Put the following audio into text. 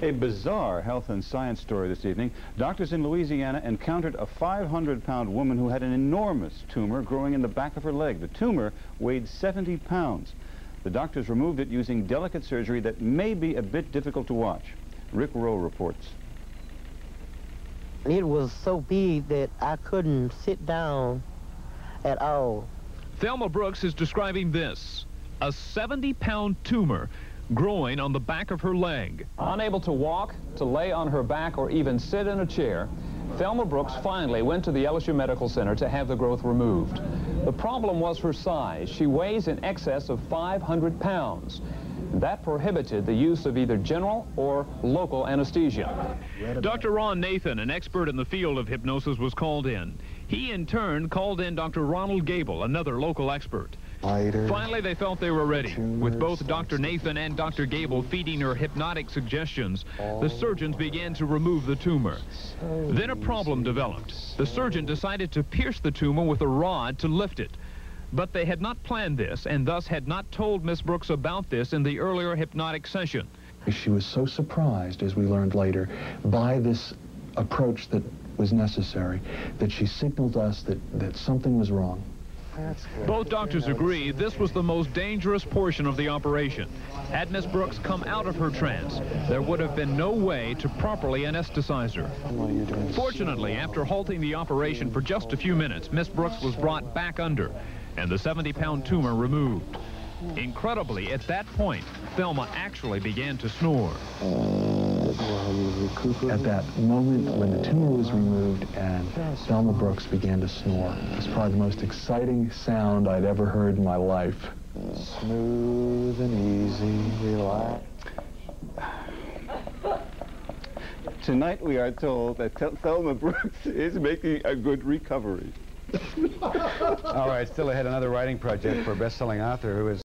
A bizarre health and science story this evening. Doctors in Louisiana encountered a 500-pound woman who had an enormous tumor growing in the back of her leg. The tumor weighed 70 pounds. The doctors removed it using delicate surgery that may be a bit difficult to watch. Rick Rowe reports. It was so big that I couldn't sit down at all. Thelma Brooks is describing this, a 70-pound tumor growing on the back of her leg. Unable to walk, to lay on her back, or even sit in a chair, Thelma Brooks finally went to the LSU Medical Center to have the growth removed. The problem was her size. She weighs in excess of 500 pounds. That prohibited the use of either general or local anesthesia. Dr. Ron Nathan, an expert in the field of hypnosis, was called in. He, in turn, called in Dr. Ronald Gable, another local expert. Finally, they felt they were ready. With both Dr. Nathan and Dr. Gable feeding her hypnotic suggestions, the surgeons began to remove the tumor. Then a problem developed. The surgeon decided to pierce the tumor with a rod to lift it. But they had not planned this, and thus had not told Miss Brooks about this in the earlier hypnotic session. She was so surprised, as we learned later, by this approach that was necessary, that she signaled us that something was wrong. Both doctors agree this was the most dangerous portion of the operation. Had Miss Brooks come out of her trance, there would have been no way to properly anesthetize her. Fortunately, after halting the operation for just a few minutes, Miss Brooks was brought back under and the 70-pound tumor removed. Incredibly, at that point, Thelma actually began to snore. At that moment when the tumor was removed and Thelma Brooks began to snore, it was probably the most exciting sound I'd ever heard in my life. Smooth and easy, relax. Tonight we are told that Thelma Brooks is making a good recovery. All right, still ahead, another writing project for a best-selling author who is